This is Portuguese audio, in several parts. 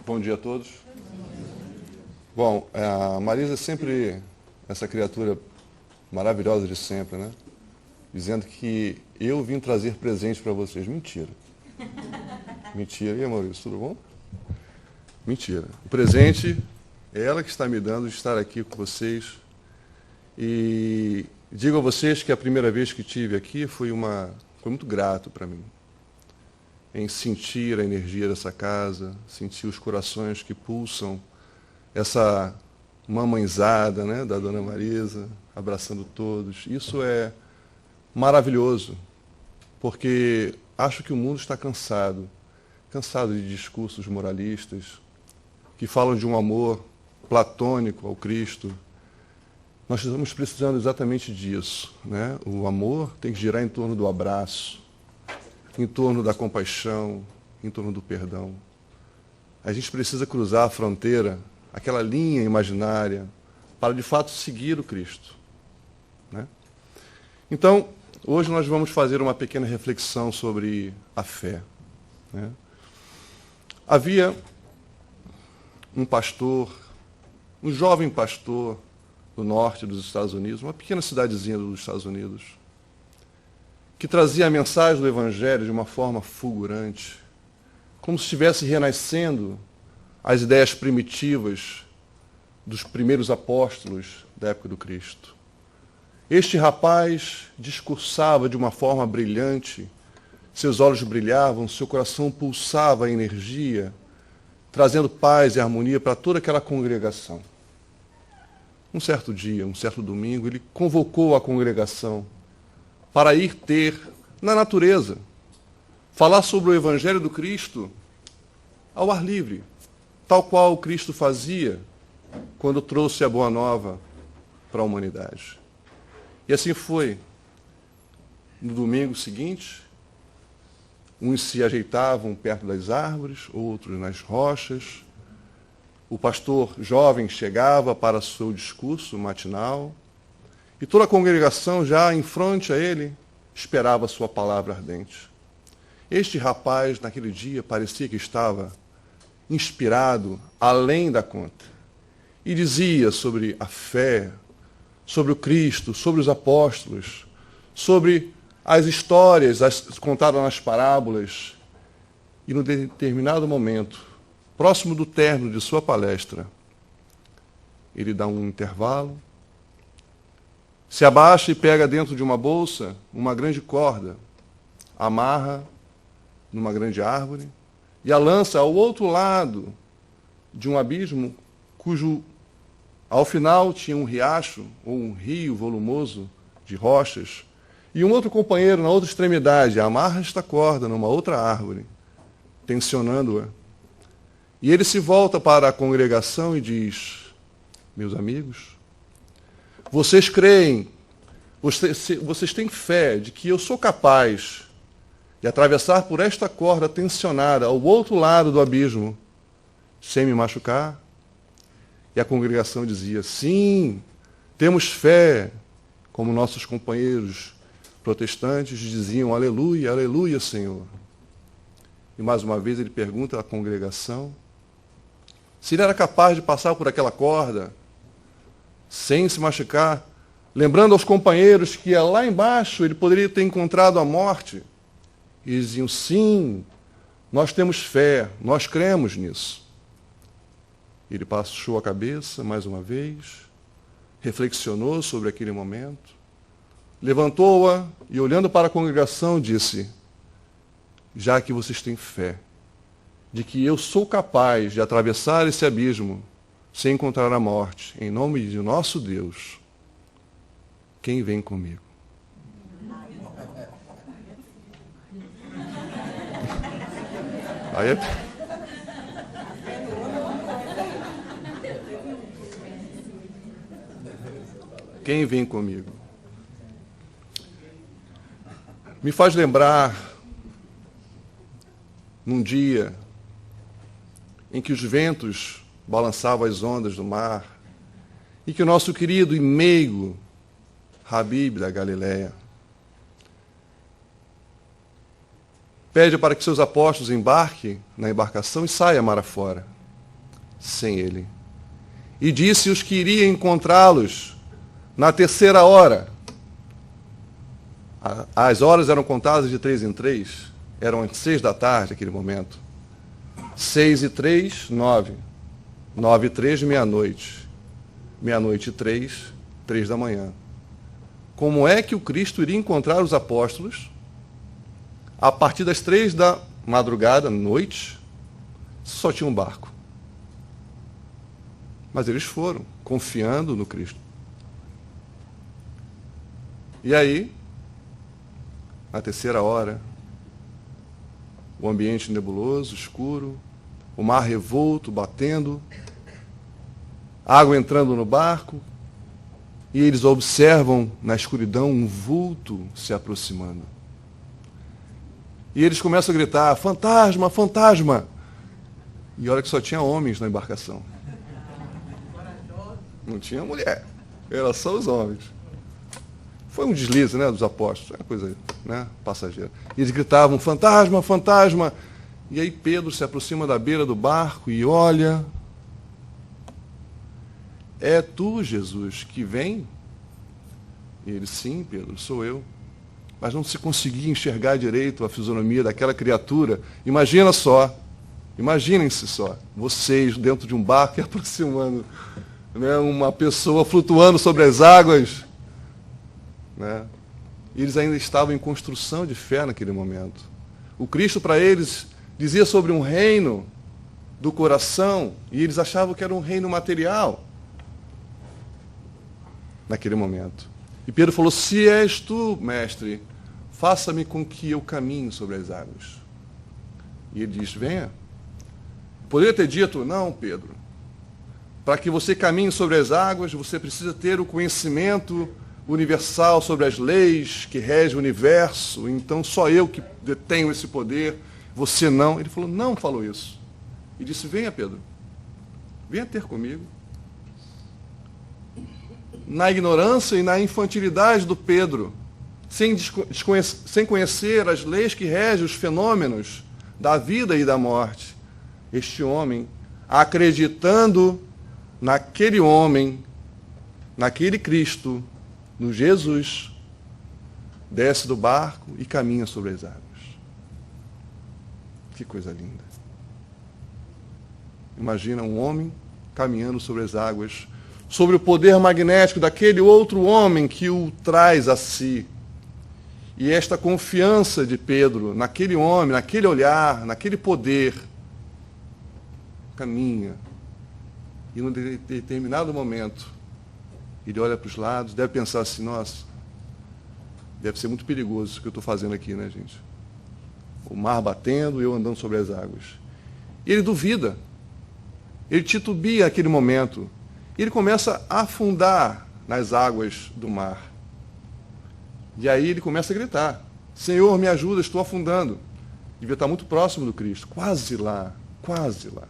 Bom dia a todos. Bom, a Marisa é sempre essa criatura maravilhosa de sempre, né? Dizendo que eu vim trazer presente para vocês. Mentira. Mentira. E aí, Maurício, tudo bom? Mentira. O presente é ela que está me dando de estar aqui com vocês. E digo a vocês que a primeira vez que estive aqui foi muito grato para mim. Em sentir a energia dessa casa, sentir os corações que pulsam, essa mamãezada, né, da Dona Marisa, abraçando todos. Isso é maravilhoso, porque acho que o mundo está cansado de discursos moralistas, que falam de um amor platônico ao Cristo. Nós estamos precisando exatamente disso, né? O amor tem que girar em torno do abraço, em torno da compaixão, em torno do perdão. A gente precisa cruzar a fronteira, aquela linha imaginária, para de fato seguir o Cristo, né? Então, hoje nós vamos fazer uma pequena reflexão sobre a fé, né? Havia um pastor, um jovem pastor do norte dos Estados Unidos, uma pequena cidadezinha dos Estados Unidos, que trazia a mensagem do Evangelho de uma forma fulgurante, como se estivesse renascendo as ideias primitivas dos primeiros apóstolos da época do Cristo. Este rapaz discursava de uma forma brilhante, seus olhos brilhavam, seu coração pulsava energia, trazendo paz e harmonia para toda aquela congregação. Um certo dia, um certo domingo, ele convocou a congregação para ir ter na natureza, falar sobre o Evangelho do Cristo ao ar livre, tal qual o Cristo fazia quando trouxe a Boa Nova para a humanidade. E assim foi. No domingo seguinte, uns se ajeitavam perto das árvores, outros nas rochas. O pastor jovem chegava para seu discurso matinal, e toda a congregação, já em fronte a ele, esperava a sua palavra ardente. Este rapaz, naquele dia, parecia que estava inspirado além da conta. E dizia sobre a fé, sobre o Cristo, sobre os apóstolos, sobre as histórias contadas nas parábolas. E, num determinado momento, próximo do término de sua palestra, ele dá um intervalo, se abaixa e pega dentro de uma bolsa uma grande corda, amarra numa grande árvore e a lança ao outro lado de um abismo cujo, ao final, tinha um riacho ou um rio volumoso de rochas, e um outro companheiro na outra extremidade amarra esta corda numa outra árvore, tensionando-a. E ele se volta para a congregação e diz: meus amigos, vocês creem, vocês têm fé de que eu sou capaz de atravessar por esta corda tensionada ao outro lado do abismo sem me machucar? E a congregação dizia: sim, temos fé, como nossos companheiros protestantes diziam: aleluia, aleluia, Senhor. E mais uma vez ele pergunta à congregação se ele era capaz de passar por aquela corda sem se machucar, lembrando aos companheiros que lá embaixo ele poderia ter encontrado a morte. E eles diziam: sim, nós temos fé, nós cremos nisso. Ele baixou a cabeça mais uma vez, reflexionou sobre aquele momento, levantou-a e, olhando para a congregação, disse: já que vocês têm fé de que eu sou capaz de atravessar esse abismo sem encontrar a morte, em nome de nosso Deus, quem vem comigo? Aí é... Quem vem comigo? Me faz lembrar num dia em que os ventos balançavam as ondas do mar e que o nosso querido e meigo Habib da Galileia pede para que seus apóstolos embarquem na embarcação e saia mar afora. sem ele. E disse-os que iria encontrá-los na terceira hora. As horas eram contadas de 3 em 3. Eram às 6 da tarde, naquele momento. 6 e 3, 9. 9 e 3, meia-noite. Meia-noite e 3, 3 da manhã. Como é que o Cristo iria encontrar os apóstolos a partir das 3 da madrugada, noite, só tinha um barco? Mas eles foram, confiando no Cristo. E aí, na terceira hora, o ambiente nebuloso, escuro, o mar revolto, batendo, água entrando no barco, e eles observam na escuridão um vulto se aproximando. E eles começam a gritar: fantasma, fantasma! E olha que só tinha homens na embarcação. Não tinha mulher, era só os homens. Foi um deslize, né, dos apóstolos, é uma coisa, né, passageira. E eles gritavam: fantasma, fantasma! E aí Pedro se aproxima da beira do barco e olha: é tu, Jesus, que vem? E ele: sim, Pedro, sou eu. Mas não se conseguia enxergar direito a fisionomia daquela criatura. Imagina só, imaginem-se só, vocês dentro de um barco e aproximando, né, uma pessoa flutuando sobre as águas. Né? E eles ainda estavam em construção de fé naquele momento. O Cristo, para eles, dizia sobre um reino do coração, e eles achavam que era um reino material naquele momento. E Pedro falou: se és tu, mestre, faça-me com que eu caminhe sobre as águas. E ele diz: venha. Poderia ter dito: não, Pedro, para que você caminhe sobre as águas, você precisa ter o conhecimento universal sobre as leis que regem o universo, então só eu que detenho esse poder, você não. Ele falou: não falou isso. E disse: venha, Pedro, venha ter comigo. Na ignorância e na infantilidade do Pedro, sem conhecer as leis que regem os fenômenos da vida e da morte, este homem, acreditando naquele homem, naquele Cristo, no Jesus, desce do barco e caminha sobre as águas. Que coisa linda. Imagina um homem caminhando sobre as águas, sobre o poder magnético daquele outro homem que o traz a si. E esta confiança de Pedro naquele homem, naquele olhar, naquele poder, caminha. E num determinado momento, ele olha para os lados, deve pensar assim: nossa, deve ser muito perigoso isso que eu estou fazendo aqui, né, gente? O mar batendo e eu andando sobre as águas. E ele duvida, ele titubia naquele momento. E ele começa a afundar nas águas do mar. E aí ele começa a gritar: Senhor, me ajuda, estou afundando. Devia estar muito próximo do Cristo, quase lá, quase lá.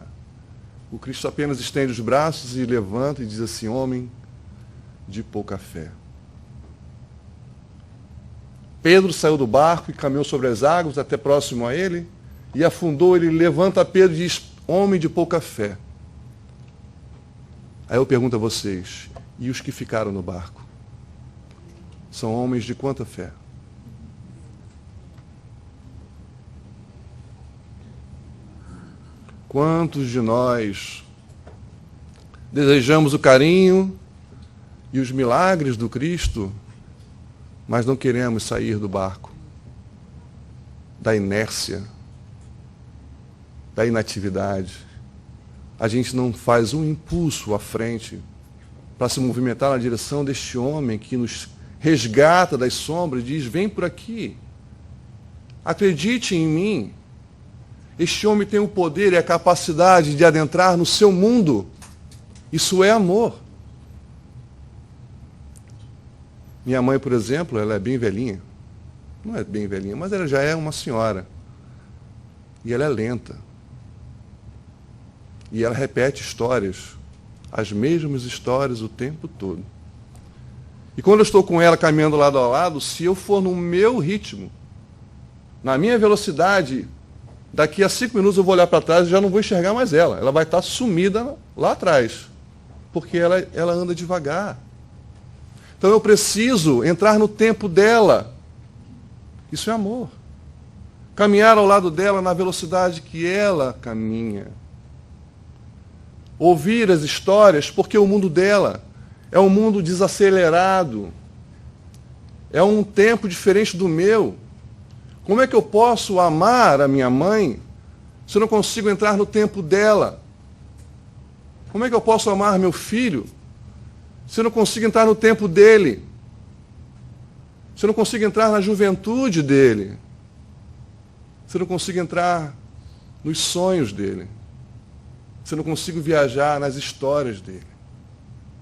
O Cristo apenas estende os braços e levanta e diz assim: homem de pouca fé. Pedro saiu do barco e caminhou sobre as águas até próximo a ele e afundou. Ele levanta Pedro e diz: homem de pouca fé. Aí eu pergunto a vocês: e os que ficaram no barco? São homens de quanta fé? Quantos de nós desejamos o carinho e os milagres do Cristo, mas não queremos sair do barco, da inércia, da inatividade? A gente não faz um impulso à frente para se movimentar na direção deste homem que nos resgata das sombras e diz: vem por aqui, acredite em mim. Este homem tem o poder e a capacidade de adentrar no seu mundo. Isso é amor. Minha mãe, por exemplo, ela é bem velhinha. Não é bem velhinha, mas ela já é uma senhora. E ela é lenta. E ela repete histórias, as mesmas histórias o tempo todo. E quando eu estou com ela caminhando lado a lado, se eu for no meu ritmo, na minha velocidade, daqui a 5 minutos eu vou olhar para trás e já não vou enxergar mais ela. Ela vai estar sumida lá atrás, porque ela anda devagar. Então eu preciso entrar no tempo dela. Isso é amor. Caminhar ao lado dela na velocidade que ela caminha. Ouvir as histórias, porque o mundo dela é um mundo desacelerado. É um tempo diferente do meu. Como é que eu posso amar a minha mãe se eu não consigo entrar no tempo dela? Como é que eu posso amar meu filho se eu não consigo entrar no tempo dele? Se eu não consigo entrar na juventude dele? Se eu não consigo entrar nos sonhos dele? Se eu não consigo viajar nas histórias dele?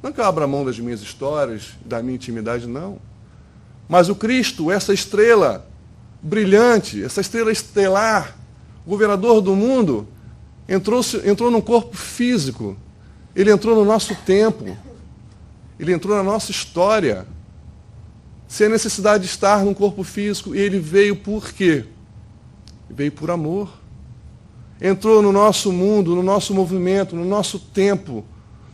Não que eu abra mão das minhas histórias, da minha intimidade, não. Mas o Cristo, essa estrela brilhante, essa estrela estelar, governador do mundo, entrou num corpo físico. Ele entrou no nosso tempo. Ele entrou na nossa história. Sem a necessidade de estar num corpo físico. E ele veio por quê? Veio por amor. Entrou no nosso mundo, no nosso movimento, no nosso tempo,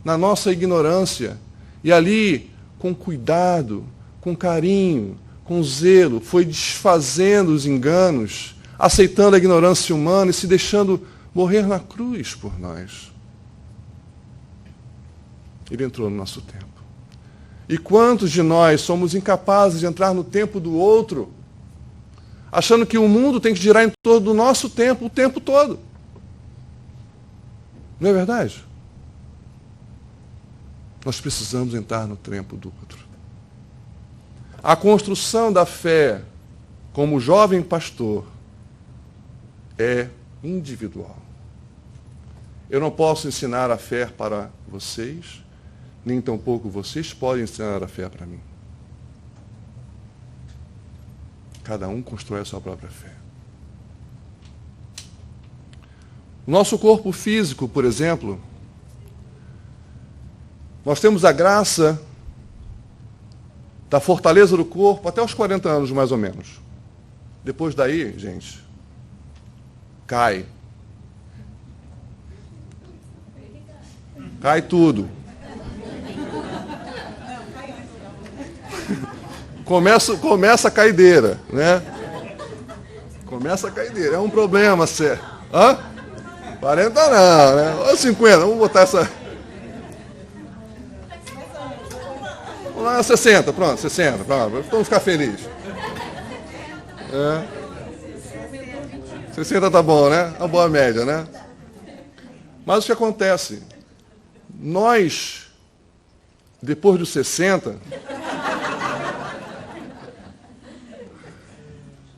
na nossa ignorância. E ali, com cuidado, com carinho, com zelo, foi desfazendo os enganos, aceitando a ignorância humana e se deixando morrer na cruz por nós. Ele entrou no nosso tempo. E quantos de nós somos incapazes de entrar no tempo do outro, achando que o mundo tem que girar em torno do nosso tempo o tempo todo? Não é verdade? Nós precisamos entrar no tempo do outro. A construção da fé, como jovem pastor, é individual. Eu não posso ensinar a fé para vocês, nem tampouco vocês podem ensinar a fé para mim. Cada um constrói a sua própria fé. O nosso corpo físico, por exemplo, nós temos a graça da fortaleza do corpo até os 40 anos, mais ou menos. Depois daí, gente, cai. Cai tudo. Começa a caideira, né? Começa a caideira. É um problema, sério. Hã? 40 não, né? Ou 50, vamos botar essa... Vamos lá, 60, pronto, 60, pronto. Vamos ficar felizes. 60 tá bom, né? Uma boa média, né? Mas o que acontece? Nós, depois dos 60,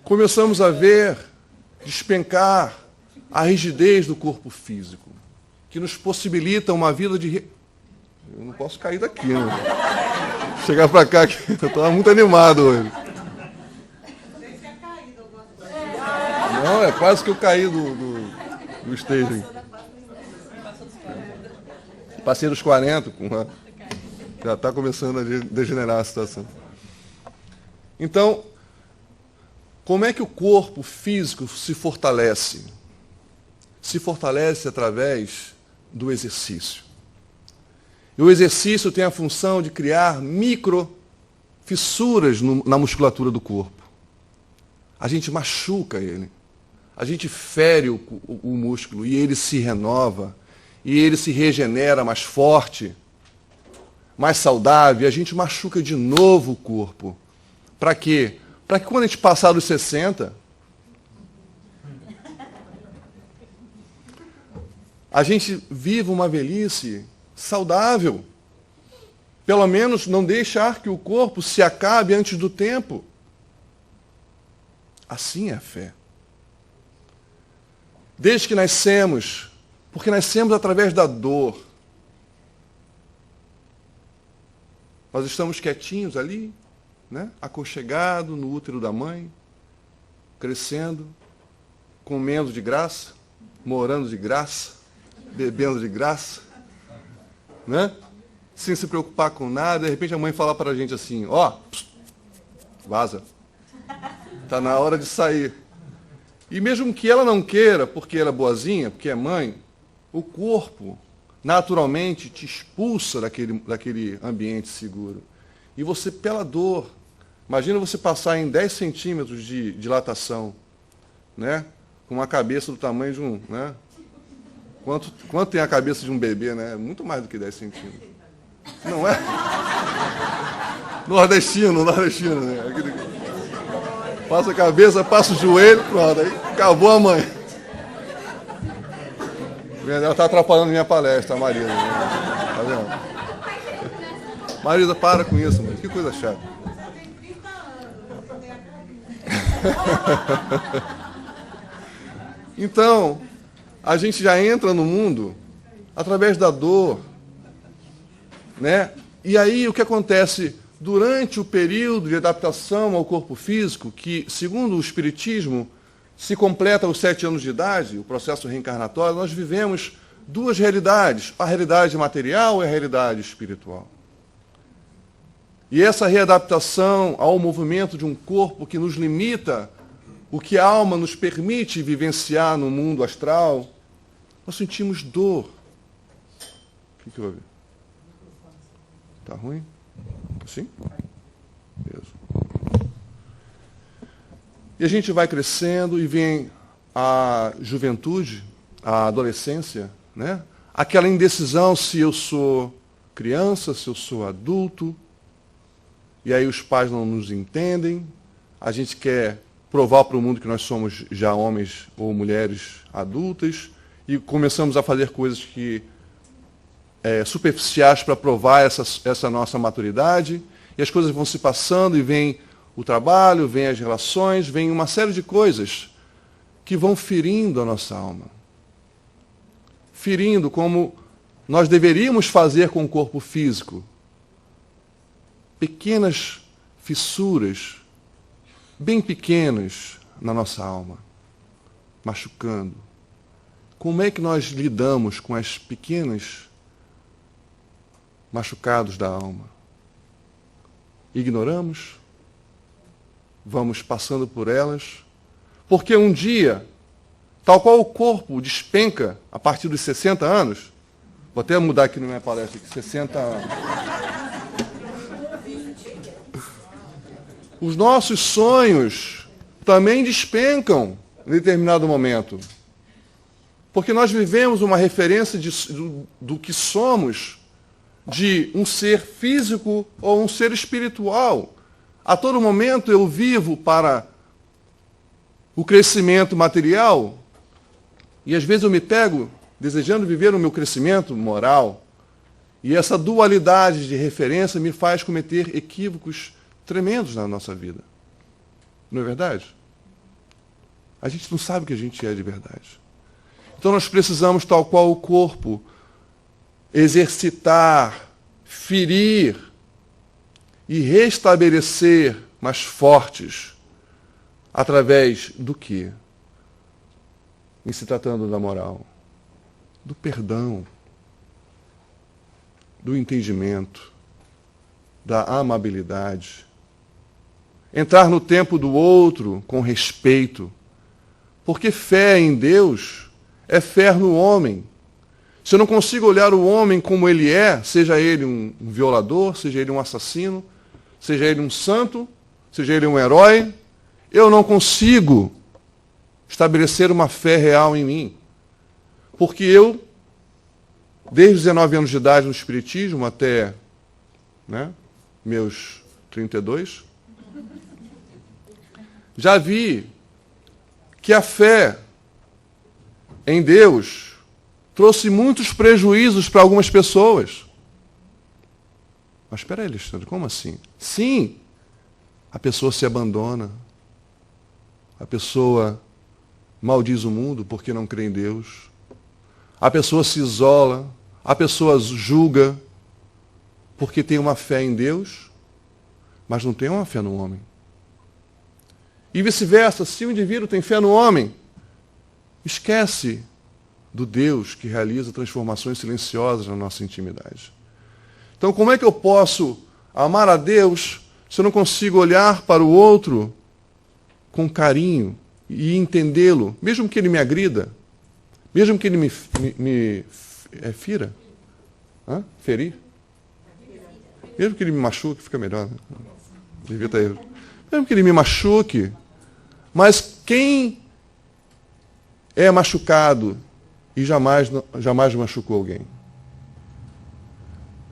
começamos a ver despencar a rigidez do corpo físico, que nos possibilita uma vida de... Eu não posso cair daqui, né? Chegar para cá, que eu estou muito animado hoje. Não, é quase que eu caí do stage. Passei dos 40, já está começando a degenerar a situação. Então, como é que o corpo físico se fortalece? Se fortalece através do exercício. E o exercício tem a função de criar micro fissuras na musculatura do corpo. A gente machuca ele. A gente fere o músculo e ele se renova. E ele se regenera mais forte, mais saudável. E a gente machuca de novo o corpo. Para quê? Para que quando a gente passar dos 60, a gente viva uma velhice saudável. Pelo menos não deixar que o corpo se acabe antes do tempo. Assim é a fé. Desde que nascemos, porque nascemos através da dor, nós estamos quietinhos ali, né? Aconchegado no útero da mãe, crescendo, comendo de graça, morando de graça, bebendo de graça, né? Sem se preocupar com nada. De repente a mãe fala para a gente assim, ó, vaza, está na hora de sair. E mesmo que ela não queira, porque ela é boazinha, porque é mãe, o corpo naturalmente te expulsa daquele ambiente seguro. E você, pela dor, imagina você passar em 10 centímetros de dilatação, né? Com uma cabeça do tamanho de um... Né? Quanto tem a cabeça de um bebê, né? Muito mais do que 10 centímetros. Não é? Nordestino, né? Passa a cabeça, passa o joelho, pronto, aí acabou a mãe. Ela está atrapalhando minha palestra, a Marisa. Né? Tá vendo? Marisa, para com isso, mano. Que coisa chata. Então, a gente já entra no mundo através da dor, né? E aí o que acontece durante o período de adaptação ao corpo físico, que, segundo o Espiritismo, se completa aos 7 anos de idade, o processo reencarnatório, nós vivemos duas realidades, a realidade material e a realidade espiritual. E essa readaptação ao movimento de um corpo que nos limita o que a alma nos permite vivenciar no mundo astral, nós sentimos dor. O que houve? Está ruim? Assim? Isso. E a gente vai crescendo e vem a juventude, a adolescência, né? Aquela indecisão se eu sou criança, se eu sou adulto, e aí os pais não nos entendem, a gente quer provar para o mundo que nós somos já homens ou mulheres adultas, e começamos a fazer coisas que superficiais para provar essa nossa maturidade, e as coisas vão se passando e vem o trabalho, vem as relações, vem uma série de coisas que vão ferindo a nossa alma. Ferindo como nós deveríamos fazer com o corpo físico. Pequenas fissuras, bem pequenas na nossa alma, machucando. Como é que nós lidamos com as pequenas machucados da alma? Ignoramos? Vamos passando por elas? Porque um dia, tal qual o corpo despenca a partir dos 60 anos, vou até mudar aqui na minha palestra, aqui, 60 anos. Os nossos sonhos também despencam em determinado momento. Porque nós vivemos uma referência do que somos, de um ser físico ou um ser espiritual. A todo momento eu vivo para o crescimento material e às vezes eu me pego desejando viver o meu crescimento moral. E essa dualidade de referência me faz cometer equívocos tremendos na nossa vida. Não é verdade? A gente não sabe o que a gente é de verdade. Então nós precisamos, tal qual o corpo, exercitar, ferir e restabelecer mais fortes através do quê? Em se tratando da moral, do perdão, do entendimento, da amabilidade. Entrar no tempo do outro com respeito, porque fé em Deus é fé no homem. Se eu não consigo olhar o homem como ele é, seja ele um violador, seja ele um assassino, seja ele um santo, seja ele um herói, eu não consigo estabelecer uma fé real em mim. Porque eu, desde os 19 anos de idade no Espiritismo até meus 32, já vi que a fé em Deus trouxe muitos prejuízos para algumas pessoas. Mas espera aí, Alexandre, como assim? Sim, a pessoa se abandona, a pessoa maldiz o mundo porque não crê em Deus, a pessoa se isola, a pessoa julga porque tem uma fé em Deus, mas não tem uma fé no homem. E vice-versa, se o indivíduo tem fé no homem, esquece do Deus que realiza transformações silenciosas na nossa intimidade. Então, como é que eu posso amar a Deus se eu não consigo olhar para o outro com carinho e entendê-lo, mesmo que ele me agrida, mesmo que ele me fira? Ferir? Mesmo que ele me machuque, fica melhor. Né? Evita ele. Mesmo que ele me machuque, mas quem é machucado e jamais machucou alguém?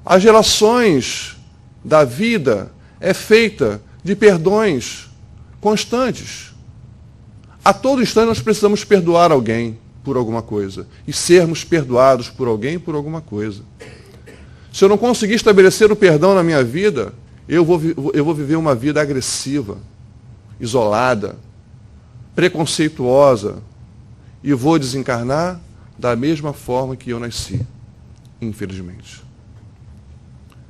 As relações da vida é feita de perdões constantes. A todo instante nós precisamos perdoar alguém por alguma coisa e sermos perdoados por alguém por alguma coisa. Se eu não conseguir estabelecer o perdão na minha vida, eu vou viver uma vida agressiva, isolada, preconceituosa e vou desencarnar da mesma forma que eu nasci, infelizmente.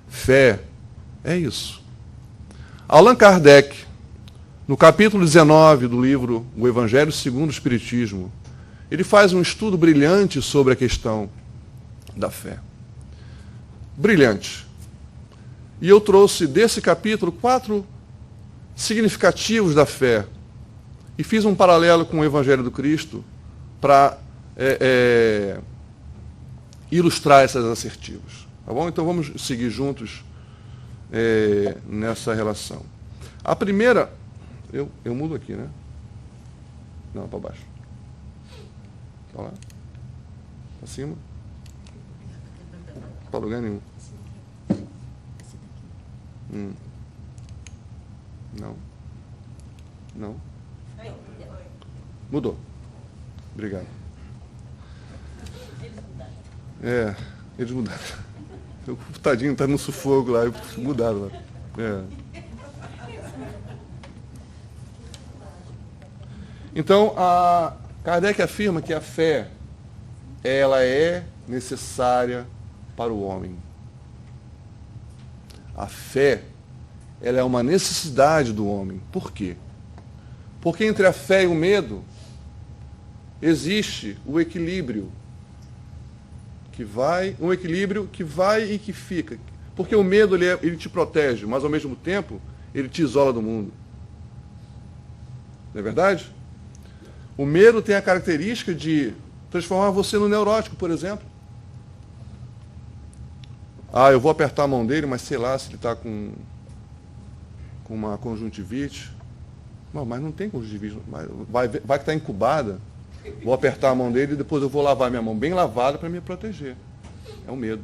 Fé é isso. Allan Kardec, no capítulo 19 do livro O Evangelho segundo o Espiritismo, ele faz um estudo brilhante sobre a questão da fé. Brilhante. E eu trouxe desse capítulo 4 significativos da fé. E fiz um paralelo com o Evangelho do Cristo para ilustrar essas assertivas. Tá bom? Então vamos seguir juntos nessa relação. A primeira, eu mudo aqui, né? Não, para baixo. Para lá. Para cima. Para lugar nenhum. Não. Mudou. Obrigado. Eles mudaram. O tadinho está no sufoco lá, mudaram lá. Então, Kardec afirma que a fé, ela é necessária para o homem. A fé, ela é uma necessidade do homem. Por quê? Porque entre a fé e o medo existe o equilíbrio um equilíbrio que vai e que fica. Porque o medo ele te protege, mas ao mesmo tempo ele te isola do mundo. Não é verdade? O medo tem a característica de transformar você no neurótico, por exemplo. Eu vou apertar a mão dele, mas sei lá se ele está com uma conjuntivite. Não, mas não tem conjuntivite. Vai que está incubada. Vou apertar a mão dele e depois eu vou lavar minha mão bem lavada para me proteger. É o medo.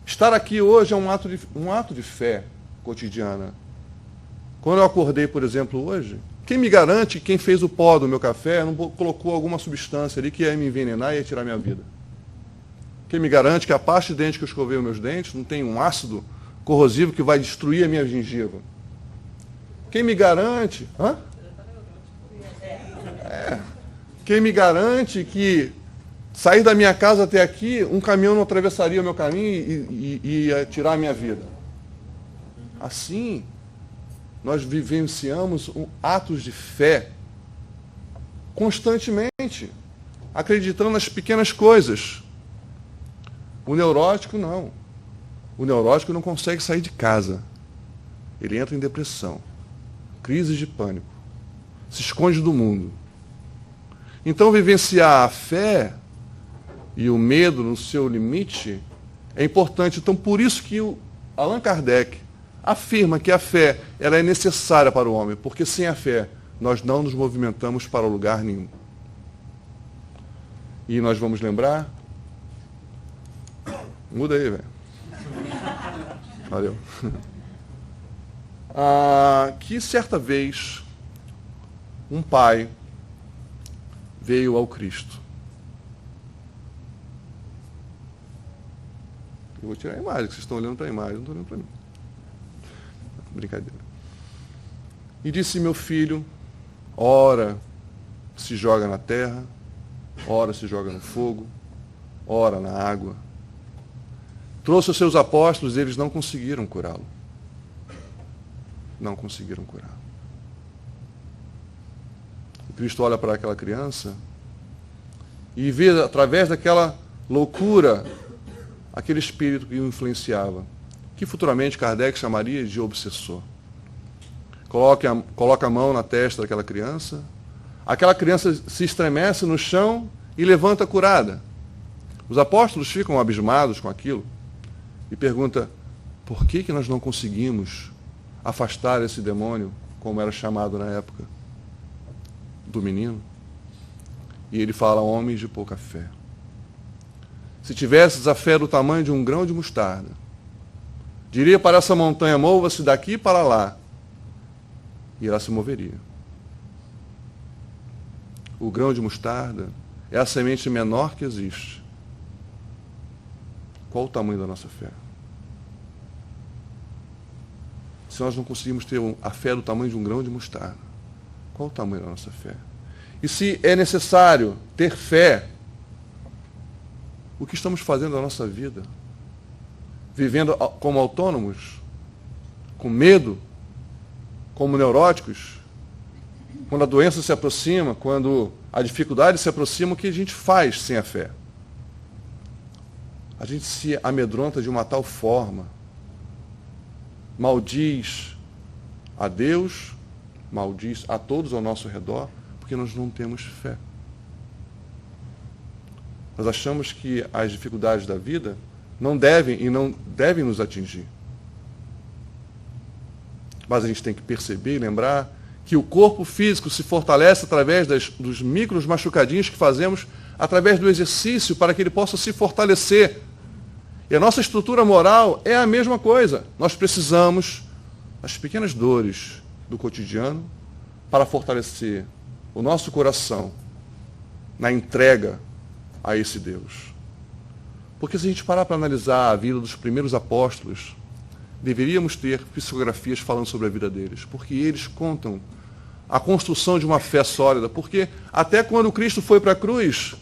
Estar aqui hoje é um ato de fé cotidiana. Quando eu acordei, por exemplo, hoje, quem me garante que quem fez o pó do meu café não colocou alguma substância ali que ia me envenenar e ia tirar minha vida? Quem me garante que a pasta de dente que eu escovei os meus dentes não tem um ácido corrosivo que vai destruir a minha gengiva? Quem me garante... Quem me garante que sair da minha casa até aqui, um caminhão não atravessaria o meu caminho e ia tirar a minha vida? Assim, nós vivenciamos atos de fé constantemente, acreditando nas pequenas coisas. O neurótico não. O neurótico não consegue sair de casa. Ele entra em depressão, crises de pânico, se esconde do mundo. Então, vivenciar a fé e o medo no seu limite é importante. Então, por isso que o Allan Kardec afirma que a fé ela é necessária para o homem, porque sem a fé nós não nos movimentamos para lugar nenhum. E nós vamos lembrar... Muda aí, velho. Valeu. Que certa vez um pai veio ao Cristo. Eu vou tirar a imagem, que vocês estão olhando para a imagem, não estão olhando para mim. Brincadeira. E disse: meu filho, ora se joga na terra, ora se joga no fogo, ora na água. Trouxe os seus apóstolos e eles não conseguiram curá-lo. Não conseguiram curá-lo. O Cristo olha para aquela criança e vê, através daquela loucura, aquele espírito que o influenciava, que futuramente Kardec chamaria de obsessor. Coloca a mão na testa daquela criança, aquela criança se estremece no chão e levanta curada. Os apóstolos ficam abismados com aquilo e perguntam, por que nós não conseguimos afastar esse demônio, como era chamado na época do menino? E ele fala, homens de pouca fé. Se tivesses a fé do tamanho de um grão de mostarda, diria para essa montanha, mova-se daqui para lá, e ela se moveria. O grão de mostarda é a semente menor que existe. Qual o tamanho da nossa fé? Se nós não conseguimos ter a fé do tamanho de um grão de mostarda, qual o tamanho da nossa fé? E se é necessário ter fé, o que estamos fazendo na nossa vida? Vivendo como autônomos? Com medo? Como neuróticos? Quando a doença se aproxima, quando a dificuldade se aproxima, o que a gente faz sem a fé? A gente se amedronta de uma tal forma, maldiz a Deus, maldiz a todos ao nosso redor, porque nós não temos fé. Nós achamos que as dificuldades da vida não devem nos atingir. Mas a gente tem que perceber e lembrar que o corpo físico se fortalece através dos micros machucadinhos que fazemos, através do exercício, para que ele possa se fortalecer. E a nossa estrutura moral é a mesma coisa. Nós precisamos das pequenas dores do cotidiano para fortalecer o nosso coração na entrega a esse Deus. Porque se a gente parar para analisar a vida dos primeiros apóstolos, deveríamos ter psicografias falando sobre a vida deles, porque eles contam a construção de uma fé sólida, porque até quando Cristo foi para a cruz,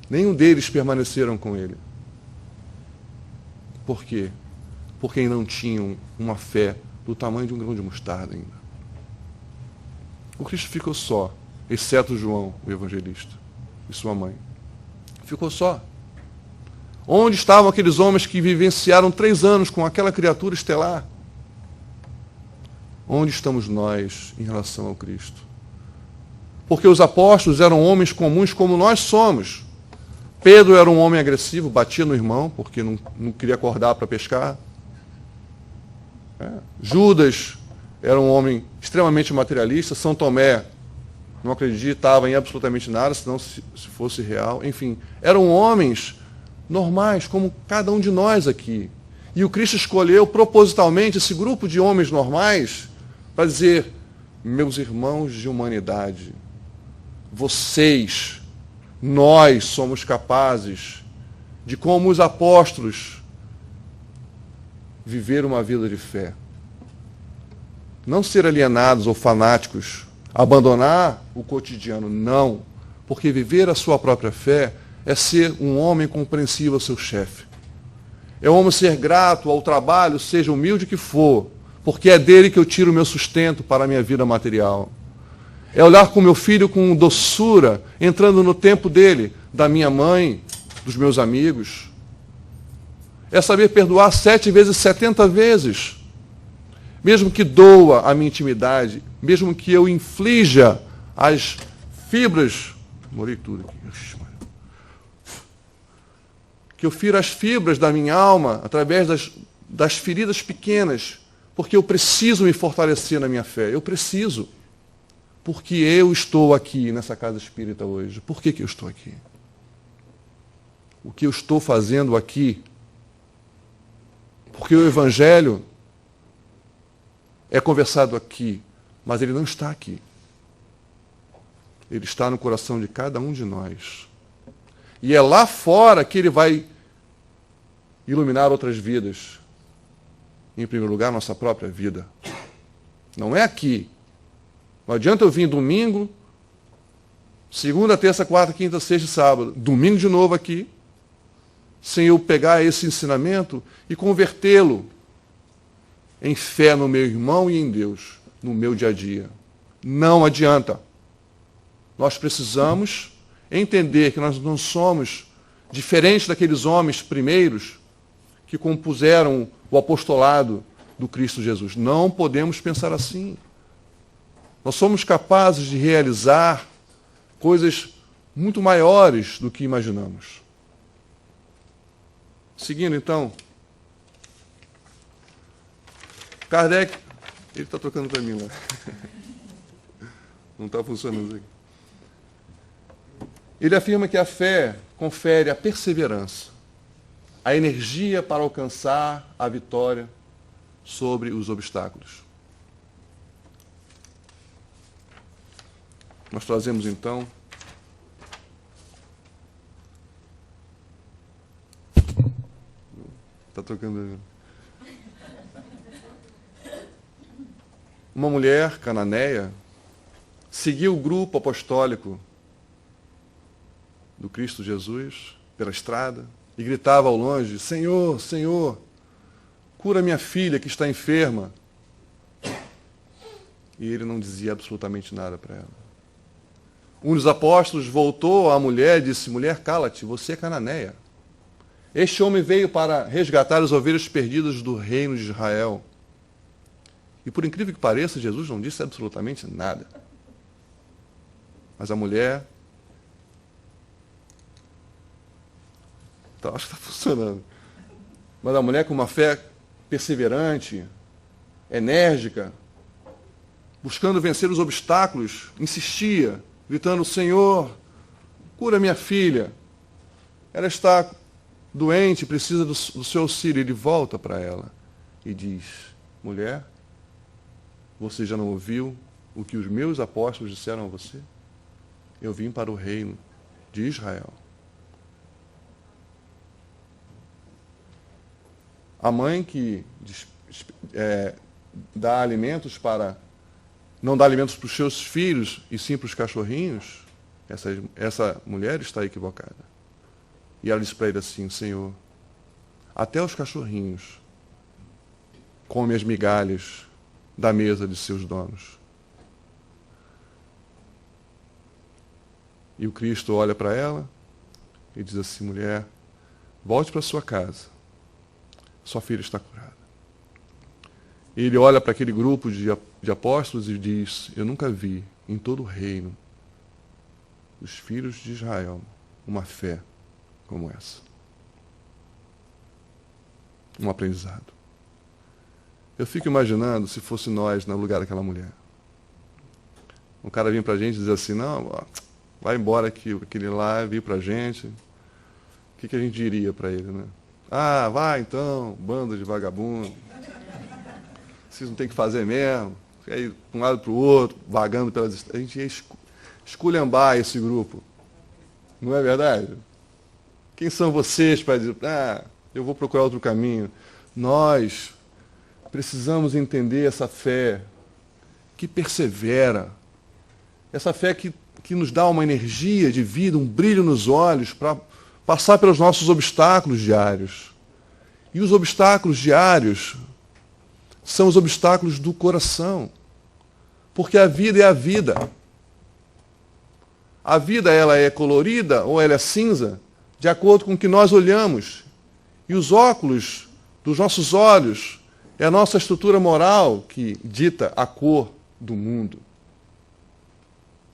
nenhum deles permaneceram com ele. Por quê? Porque não tinham uma fé do tamanho de um grão de mostarda ainda. O Cristo ficou só, exceto João, o evangelista, e sua mãe. Ficou só. Onde estavam aqueles homens que vivenciaram 3 anos com aquela criatura estelar? Onde estamos nós em relação ao Cristo? Porque os apóstolos eram homens comuns como nós somos. Pedro era um homem agressivo, batia no irmão, porque não queria acordar para pescar. Judas era um homem extremamente materialista. São Tomé não acreditava em absolutamente nada, senão se fosse real. Enfim, eram homens normais, como cada um de nós aqui. E o Cristo escolheu propositalmente esse grupo de homens normais para dizer, meus irmãos de humanidade, vocês, nós somos capazes de, como os apóstolos, viver uma vida de fé. Não ser alienados ou fanáticos, abandonar o cotidiano, não. Porque viver a sua própria fé é ser um homem compreensivo ao seu chefe. É um homem ser grato ao trabalho, seja humilde que for, porque é dele que eu tiro o meu sustento para a minha vida material. É olhar com meu filho com doçura, entrando no tempo dele, da minha mãe, dos meus amigos. É saber perdoar 7 vezes, 70 vezes. Mesmo que doa a minha intimidade, mesmo que eu inflija as fibras... Morei tudo aqui. Que eu fira as fibras da minha alma através das feridas pequenas, porque eu preciso me fortalecer na minha fé. Eu preciso. Porque eu estou aqui nessa casa espírita hoje. Por que eu estou aqui? O que eu estou fazendo aqui? Porque o Evangelho é conversado aqui, mas ele não está aqui. Ele está no coração de cada um de nós. E é lá fora que ele vai iluminar outras vidas. Em primeiro lugar, nossa própria vida. Não é aqui. Não adianta eu vir domingo, segunda, terça, quarta, quinta, sexta e sábado, domingo de novo aqui, sem eu pegar esse ensinamento e convertê-lo em fé no meu irmão e em Deus, no meu dia a dia. Não adianta. Nós precisamos entender que nós não somos diferentes daqueles homens primeiros que compuseram o apostolado do Cristo Jesus. Não podemos pensar assim. Nós somos capazes de realizar coisas muito maiores do que imaginamos. Seguindo, então, Kardec, ele está tocando para mim lá. Não está funcionando isso aqui. Ele afirma que a fé confere a perseverança, a energia para alcançar a vitória sobre os obstáculos. Nós trazemos, então, está tocando. Uma mulher cananeia seguiu o grupo apostólico do Cristo Jesus pela estrada e gritava ao longe: Senhor, Senhor, cura minha filha que está enferma. E ele não dizia absolutamente nada para ela. Um dos apóstolos voltou à mulher e disse: mulher, cala-te, você é cananeia. Este homem veio para resgatar as ovelhas perdidas do reino de Israel. E por incrível que pareça, Jesus não disse absolutamente nada. Mas a mulher... Então, acho que está funcionando. Mas a mulher com uma fé perseverante, enérgica, buscando vencer os obstáculos, insistia, gritando: Senhor, cura minha filha. Ela está doente, precisa do seu auxílio. Ele volta para ela e diz: mulher, você já não ouviu o que os meus apóstolos disseram a você? Eu vim para o reino de Israel. A mãe que dá alimentos para... não dá alimentos para os seus filhos, e sim para os cachorrinhos, essa mulher está equivocada. E ela diz para ele assim: Senhor, até os cachorrinhos comem as migalhas da mesa de seus donos. E o Cristo olha para ela e diz assim: mulher, volte para sua casa, sua filha está curada. E ele olha para aquele grupo de apóstolos e diz: eu nunca vi em todo o reino dos filhos de Israel uma fé como essa. Um aprendizado. Eu fico imaginando se fosse nós no lugar daquela mulher. Um cara vinha para a gente e dizer assim: não, ó, vai embora que aquele lá veio para a gente. O que a gente diria para ele, né? Ah, vai então, bando de vagabundo. Vocês não tem que fazer mesmo. Fica aí de um lado para o outro, vagando pelas estradas. A gente ia esculhambar esse grupo. Não é verdade? Quem são vocês para dizer: ah, eu vou procurar outro caminho? Nós precisamos entender essa fé que persevera, essa fé que nos dá uma energia de vida, um brilho nos olhos para passar pelos nossos obstáculos diários. E os obstáculos diários são os obstáculos do coração, porque a vida é a vida. A vida, ela é colorida ou ela é cinza de acordo com o que nós olhamos. E os óculos dos nossos olhos é a nossa estrutura moral que dita a cor do mundo.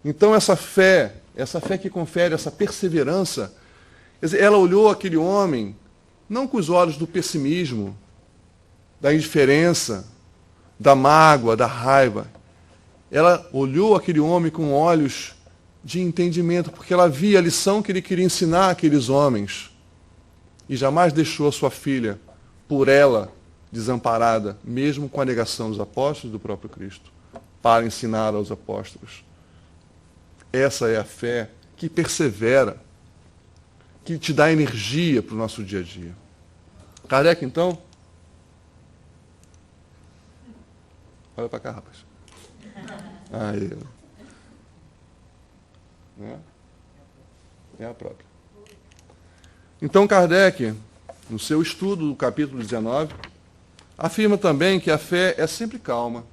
Então essa fé que confere essa perseverança, ela olhou aquele homem não com os olhos do pessimismo, da indiferença, da mágoa, da raiva. Ela olhou aquele homem com olhos de entendimento, porque ela via a lição que ele queria ensinar àqueles homens. E jamais deixou a sua filha, por ela, desamparada, mesmo com a negação dos apóstolos do próprio Cristo, para ensinar aos apóstolos. Essa é a fé que persevera, que te dá energia para o nosso dia a dia. Kardec, então... Olha para cá, rapaz. Aí. É a própria. Então, Kardec, no seu estudo do capítulo 19, afirma também que a fé é sempre calma,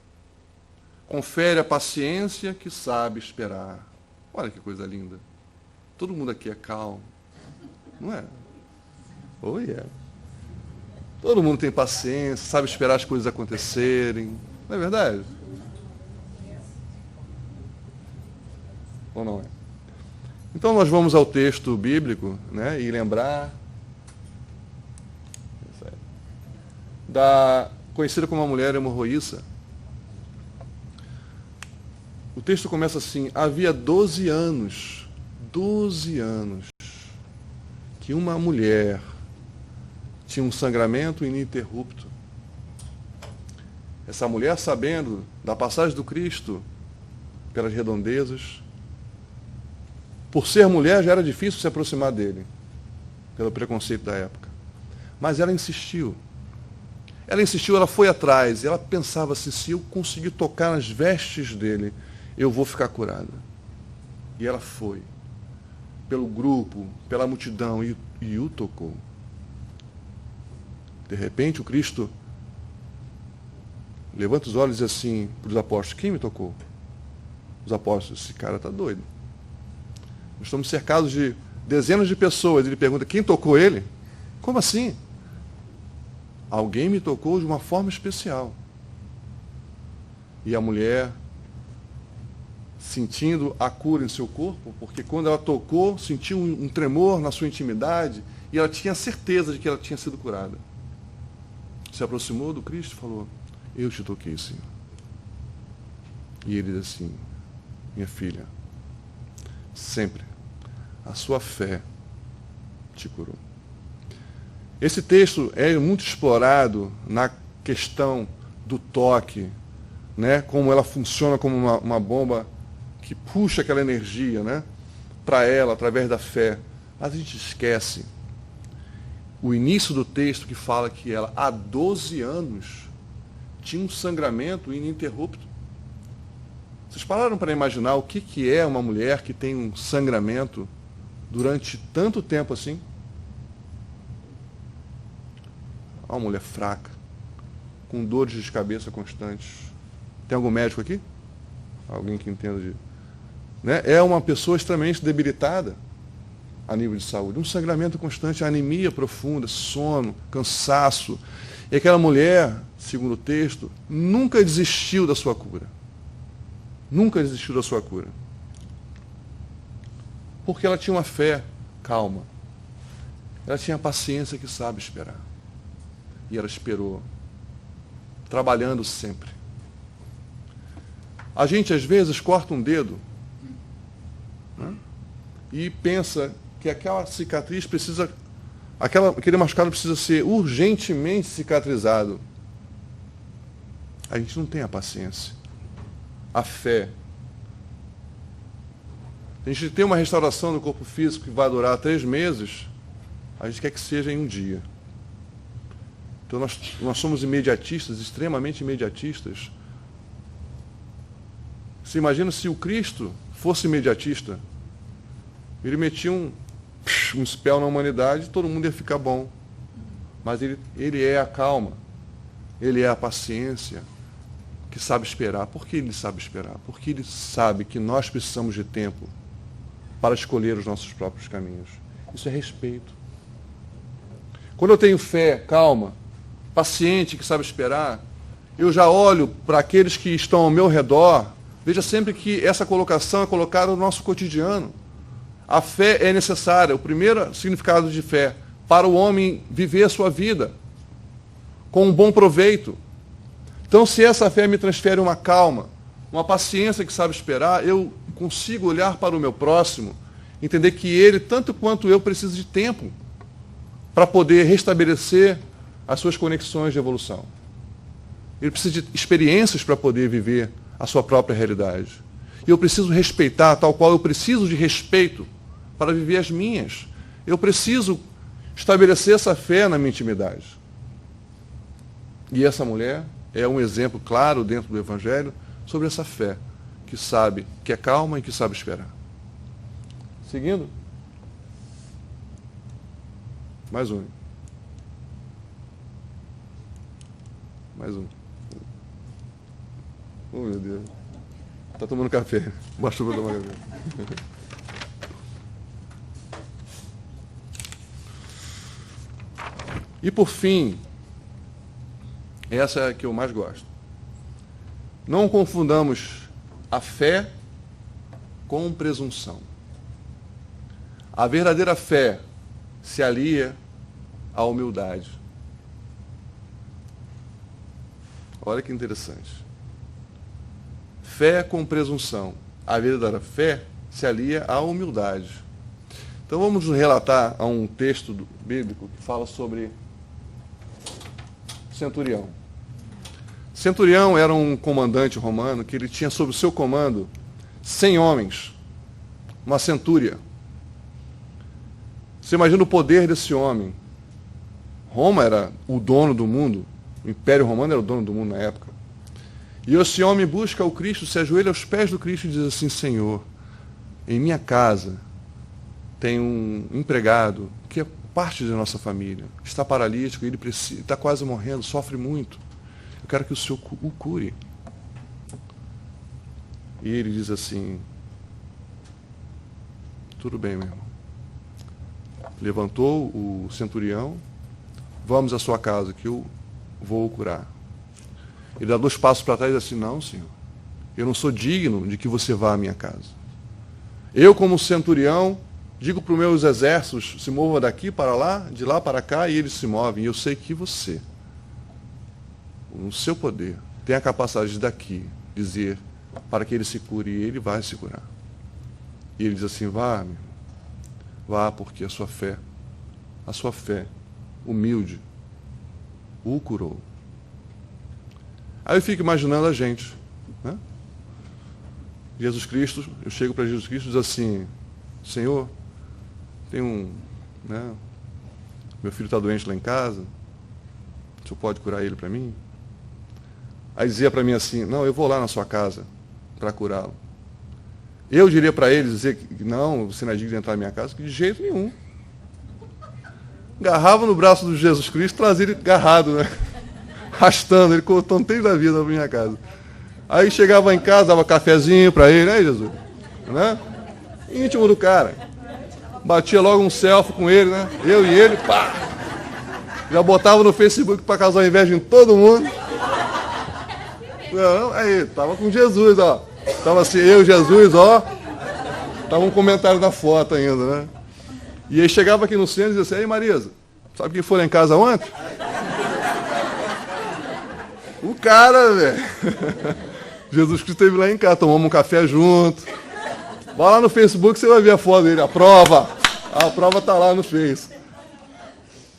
confere a paciência que sabe esperar. Olha que coisa linda. Todo mundo aqui é calmo, não é? Oh, yeah. Todo mundo tem paciência, sabe esperar as coisas acontecerem. Não é verdade? Ou não é? Então nós vamos ao texto bíblico, né, e lembrar conhecida como a mulher hemorroíça. O texto começa assim: havia 12 anos, que uma mulher tinha um sangramento ininterrupto. Essa mulher, sabendo da passagem do Cristo pelas redondezas, por ser mulher já era difícil se aproximar dele, pelo preconceito da época. Mas ela insistiu. Ela foi atrás, e ela pensava assim: se eu conseguir tocar nas vestes dele, eu vou ficar curada. E ela foi, pelo grupo, pela multidão, e o tocou. De repente, o Cristo levanta os olhos e diz assim para os apóstolos: quem me tocou? Os apóstolos: esse cara está doido. Nós estamos cercados de dezenas de pessoas. Ele pergunta: quem tocou ele? Como assim? Alguém me tocou de uma forma especial. E a mulher, sentindo a cura em seu corpo, porque quando ela tocou, sentiu um tremor na sua intimidade, e ela tinha certeza de que ela tinha sido curada. Se aproximou do Cristo e falou: eu te toquei, Senhor. E ele diz assim: minha filha, sempre a sua fé te curou. Esse texto é muito explorado na questão do toque, né? Como ela funciona como uma bomba que puxa aquela energia, né, para ela através da fé. Mas a gente esquece o início do texto, que fala que ela, há 12 anos, tinha um sangramento ininterrupto. Vocês pararam para imaginar o que é uma mulher que tem um sangramento durante tanto tempo assim? Uma mulher fraca, com dores de cabeça constantes. Tem algum médico aqui? Alguém que entenda de... Né? É uma pessoa extremamente debilitada a nível de saúde. Um sangramento constante, anemia profunda, sono, cansaço. E aquela mulher, segundo o texto, nunca desistiu da sua cura. Nunca desistiu da sua cura. Porque ela tinha uma fé calma. Ela tinha a paciência que sabe esperar. E ela esperou, trabalhando sempre. A gente, às vezes, corta um dedo, né, e pensa que aquela cicatriz precisa, aquele machucado precisa ser urgentemente cicatrizado. A gente não tem a paciência, a fé. A gente tem uma restauração do corpo físico que vai durar 3 meses, a gente quer que seja em um dia. Então nós somos imediatistas, extremamente imediatistas. Você imagina se o Cristo fosse imediatista? Ele metia um spell na humanidade e todo mundo ia ficar bom. Mas ele é a calma, ele é a paciência, que sabe esperar. Por que ele sabe esperar? Porque ele sabe que nós precisamos de tempo para escolher os nossos próprios caminhos. Isso é respeito. Quando eu tenho fé, calma, paciente, que sabe esperar, eu já olho para aqueles que estão ao meu redor. Veja sempre que essa colocação é colocada no nosso cotidiano. A fé é necessária. O primeiro significado de fé, para o homem viver a sua vida com um bom proveito. Então, se essa fé me transfere uma calma, uma paciência que sabe esperar, eu consigo olhar para o meu próximo, entender que ele, tanto quanto eu, precisa de tempo para poder restabelecer as suas conexões de evolução. Ele precisa de experiências para poder viver a sua própria realidade. E eu preciso respeitar, tal qual eu preciso de respeito para viver as minhas. Eu preciso estabelecer essa fé na minha intimidade. E essa mulher é um exemplo claro dentro do Evangelho sobre essa fé, que sabe, que é calma e que sabe esperar. Seguindo. Mais um. Mais um. Oh, meu Deus. Está tomando café. Baixou para tomar café. E por fim, essa é a que eu mais gosto. Não confundamos a fé com presunção. A verdadeira fé se alia à humildade. Olha que interessante. Fé com presunção. A verdadeira fé se alia à humildade. Então vamos nos relatar a um texto bíblico que fala sobre centurião. Centurião era um comandante romano que ele tinha sob o seu comando 100 homens, uma centúria. Você imagina o poder desse homem. Roma era o dono do mundo, o Império Romano era o dono do mundo na época. E esse homem busca o Cristo, se ajoelha aos pés do Cristo e diz assim: Senhor, em minha casa tem um empregado que é parte da nossa família, está paralítico, ele está quase morrendo, sofre muito. Eu quero que o Senhor o cure. E ele diz assim: tudo bem, meu irmão. Levantou o centurião: vamos à sua casa que eu vou o curar. Ele dá 2 passos para trás e diz assim: não, Senhor, eu não sou digno de que você vá à minha casa. Eu, como centurião, digo para os meus exércitos: se mova daqui para lá, de lá para cá, e eles se movem. E eu sei que você, no seu poder, tem a capacidade de daqui dizer para que ele se cure, e ele vai se curar. E ele diz assim: vá, meu irmão, vá, porque a sua fé humilde, o curou. Aí eu fico imaginando a gente, né? Jesus Cristo, eu chego para Jesus Cristo e diz assim: Senhor, tem meu filho está doente lá em casa, o senhor pode curar ele para mim? Aí dizia para mim assim: não, eu vou lá na sua casa para curá-lo. Eu diria para ele, dizer que não, você não é digno de entrar na minha casa, que de jeito nenhum. Agarrava no braço de Jesus Cristo, trazia ele agarrado, né? Arrastando, ele contando desde a vida na minha casa. Aí chegava em casa, dava cafezinho para ele, né, Jesus? Né? Íntimo do cara. Batia logo um selfie com ele, né? Eu e ele, pá! Já botava no Facebook para causar inveja em todo mundo. Não, aí, tava com Jesus, ó. Tava assim, eu, Jesus, ó. Tava um comentário da foto ainda, né? E aí chegava aqui no centro e dizia assim: ei, Marisa, sabe quem foi lá em casa ontem? O cara, velho. Jesus Cristo esteve lá em casa, tomamos um café junto. Vai lá no Facebook, você vai ver a foto dele, a prova está lá no Face.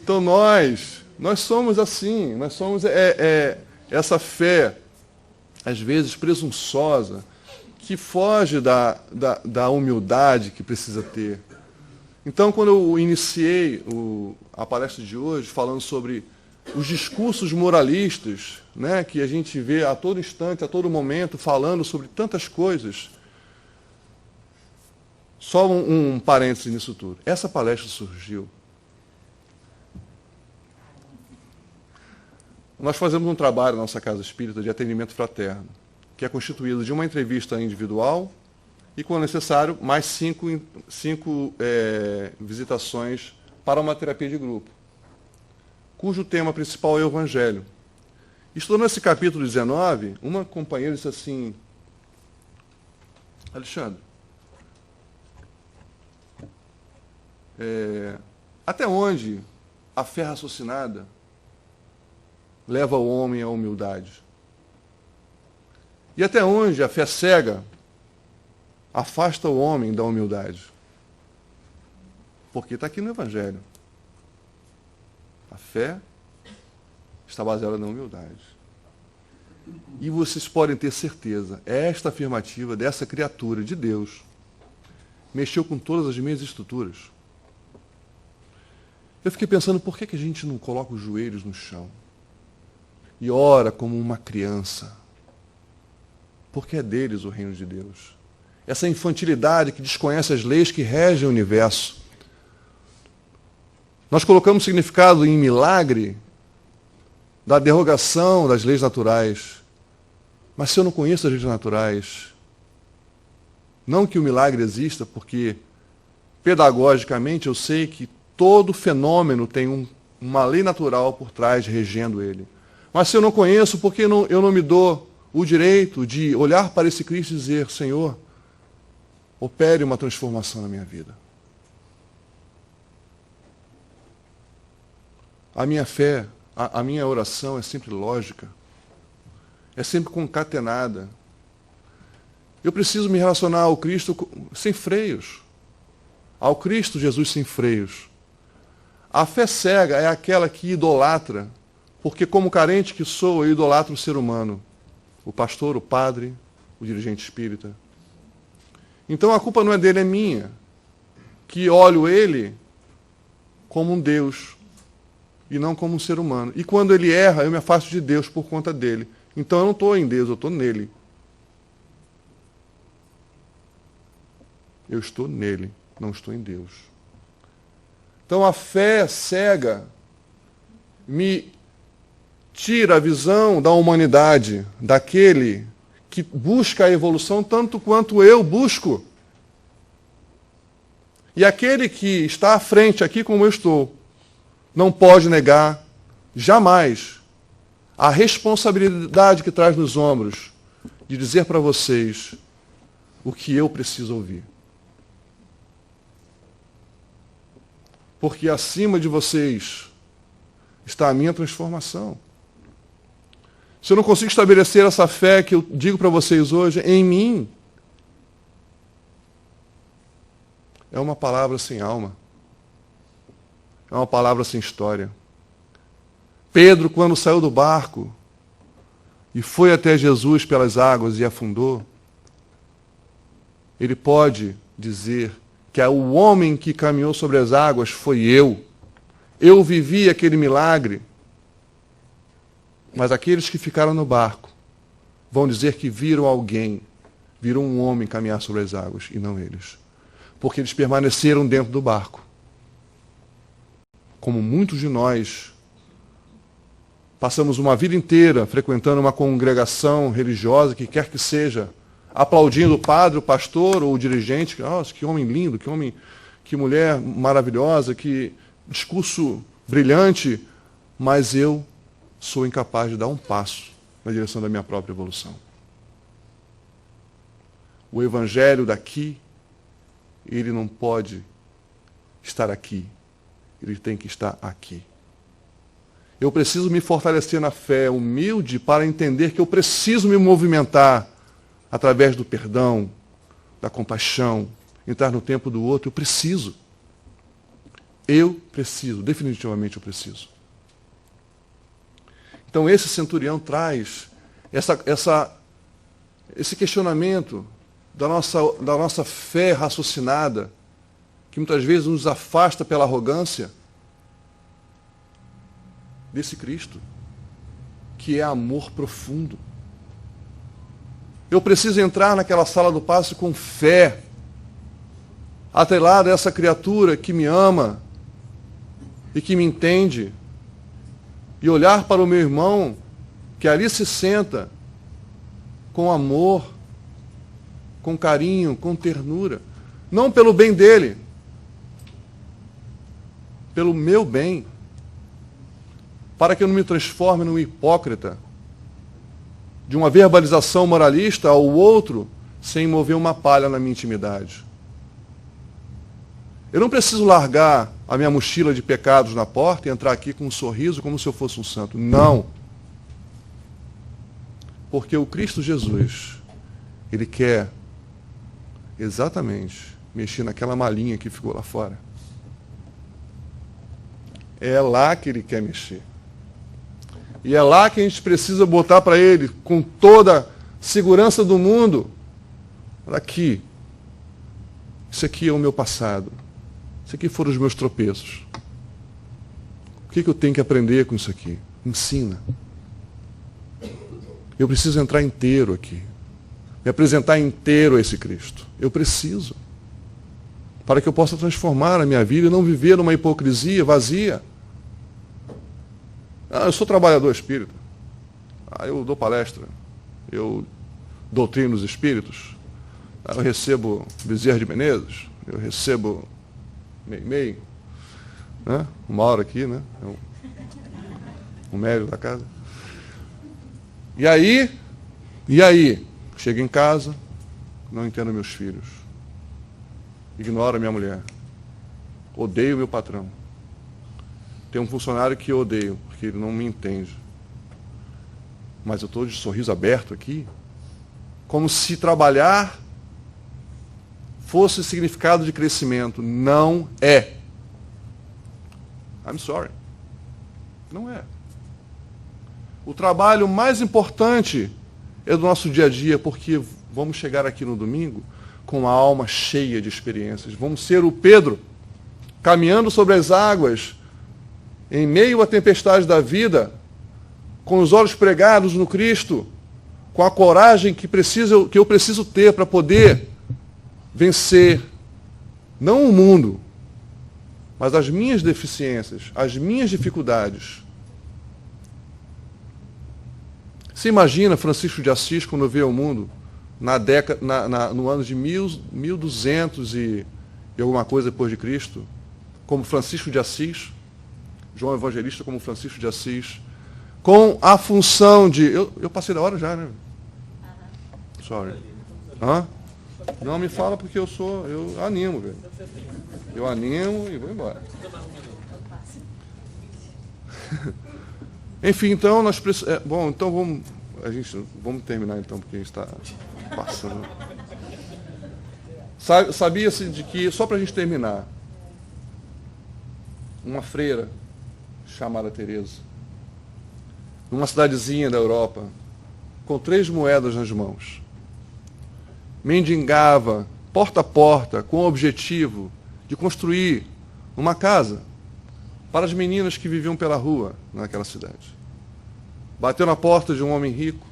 Então nós somos assim, nós somos essa fé, às vezes presunçosa, que foge da humildade que precisa ter. Então, quando eu iniciei a palestra de hoje, falando sobre os discursos moralistas, né, que a gente vê a todo instante, a todo momento, falando sobre tantas coisas, só um parêntese nisso tudo. Essa palestra surgiu. Nós fazemos um trabalho na nossa casa espírita de atendimento fraterno, que é constituído de uma entrevista individual e, quando necessário, mais 5 visitações para uma terapia de grupo, cujo tema principal é o Evangelho. Estudando esse capítulo 19, uma companheira disse assim: Alexandre, até onde a fé raciocinada leva o homem à humildade? E até onde a fé cega afasta o homem da humildade? Porque está aqui no Evangelho. A fé está baseada na humildade. E vocês podem ter certeza, esta afirmativa dessa criatura de Deus mexeu com todas as minhas estruturas. Eu fiquei pensando, por que a gente não coloca os joelhos no chão e ora como uma criança? Porque é deles o reino de Deus. Essa infantilidade que desconhece as leis que regem o universo. Nós colocamos significado em milagre da derrogação das leis naturais. Mas se eu não conheço as leis naturais, não que o milagre exista, porque pedagogicamente eu sei que todo fenômeno tem uma lei natural por trás regendo ele. Mas se eu não conheço, por que eu não me dou o direito de olhar para esse Cristo e dizer: Senhor, opere uma transformação na minha vida? A minha fé, a minha oração é sempre lógica. é sempre concatenada. Eu preciso me relacionar ao Cristo sem freios. Ao Cristo Jesus sem freios. A fé cega é aquela que idolatra, porque como carente que sou, eu idolatro o ser humano. O pastor, o padre, o dirigente espírita. Então a culpa não é dele, é minha. Que olho ele como um Deus e não como um ser humano. E quando ele erra, eu me afasto de Deus por conta dele. Então eu não estou em Deus, eu estou nele. Eu estou nele, não estou em Deus. Então a fé cega me tira a visão da humanidade, daquele que busca a evolução tanto quanto eu busco. E aquele que está à frente, aqui como eu estou, não pode negar jamais a responsabilidade que traz nos ombros de dizer para vocês o que eu preciso ouvir. Porque acima de vocês está a minha transformação. Se eu não consigo estabelecer essa fé que eu digo para vocês hoje em mim, é uma palavra sem alma. É uma palavra sem história. Pedro, quando saiu do barco e foi até Jesus pelas águas e afundou, ele pode dizer que o homem que caminhou sobre as águas foi eu. Eu vivi aquele milagre. Mas aqueles que ficaram no barco vão dizer que viram alguém, viram um homem caminhar sobre as águas, e não eles. Porque eles permaneceram dentro do barco. Como muitos de nós passamos uma vida inteira frequentando uma congregação religiosa, que quer que seja, aplaudindo o padre, o pastor ou o dirigente. Nossa, que homem lindo, que mulher maravilhosa, que discurso brilhante, mas eu sou incapaz de dar um passo na direção da minha própria evolução. O evangelho daqui, ele não pode estar aqui, ele tem que estar aqui. Eu preciso me fortalecer na fé humilde para entender que eu preciso me movimentar através do perdão, da compaixão, entrar no tempo do outro. Eu preciso, definitivamente eu preciso. Então esse centurião traz esse questionamento da nossa fé raciocinada, que muitas vezes nos afasta pela arrogância desse Cristo, que é amor profundo. Eu preciso entrar naquela sala do passe com fé, atrelado a essa criatura que me ama e que me entende, e olhar para o meu irmão, que ali se senta, com amor, com carinho, com ternura. Não pelo bem dele, pelo meu bem. Para que eu não me transforme num hipócrita, de uma verbalização moralista ao outro, sem mover uma palha na minha intimidade. Eu não preciso largar a minha mochila de pecados na porta e entrar aqui com um sorriso como se eu fosse um santo. Não. Porque o Cristo Jesus, ele quer exatamente mexer naquela malinha que ficou lá fora. É lá que ele quer mexer. E é lá que a gente precisa botar para ele, com toda a segurança do mundo, aqui. Isso aqui é o meu passado. Isso aqui foram os meus tropeços. O que eu tenho que aprender com isso aqui? Ensina. Eu preciso entrar inteiro aqui. Me apresentar inteiro a esse Cristo. Eu preciso. Para que eu possa transformar a minha vida e não viver numa hipocrisia vazia. Eu sou trabalhador espírita. Eu dou palestra. Eu doutrino os espíritos. Eu recebo Bezerra de Menezes. Eu recebo Meimei, né? Uma hora aqui, né? O médico da casa. E aí, chego em casa, não entendo meus filhos. Ignoro a minha mulher. Odeio meu patrão. Tem um funcionário que eu odeio, porque ele não me entende. mas eu estou de sorriso aberto aqui, como se trabalhar fosse significado de crescimento. Não é. I'm sorry. Não é. O trabalho mais importante é do nosso dia a dia, porque vamos chegar aqui no domingo com a alma cheia de experiências. Vamos ser o Pedro, caminhando sobre as águas, em meio à tempestade da vida, com os olhos pregados no Cristo, com a coragem que eu preciso ter para poder vencer, não o mundo, mas as minhas deficiências, as minhas dificuldades. Você imagina Francisco de Assis quando vê o mundo no ano de 1200 e alguma coisa depois de Cristo, como Francisco de Assis, João Evangelista como Francisco de Assis, com a função de... Eu passei da hora já, né? Sorry. Hã? Não me fala porque eu animo, velho. Eu animo e vou embora. Enfim, então nós precisamos... bom, então vamos terminar então, porque a gente está passando. Sabia-se de que, só para a gente terminar, uma freira chamada Teresa, numa cidadezinha da Europa, com 3 moedas nas mãos, mendigava porta a porta com o objetivo de construir uma casa para as meninas que viviam pela rua naquela cidade. Bateu na porta de um homem rico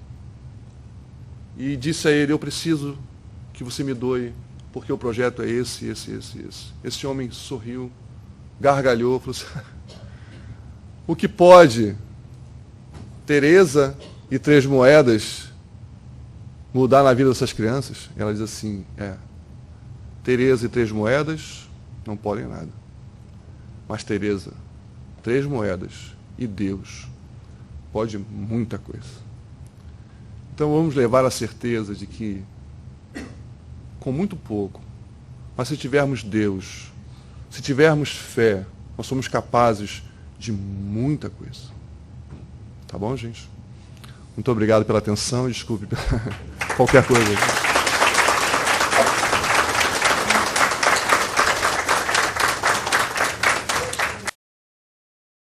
e disse a ele: eu preciso que você me doe, porque o projeto é esse, esse, esse, esse. Esse homem sorriu, gargalhou, falou assim: o que pode Teresa e 3 moedas mudar na vida dessas crianças? Ela diz assim: Teresa e 3 moedas não podem nada. Mas Teresa, 3 moedas e Deus pode muita coisa. Então vamos levar a certeza de que, com muito pouco, mas se tivermos Deus, se tivermos fé, nós somos capazes de muita coisa. Tá bom, gente? Muito obrigado pela atenção e desculpe qualquer coisa.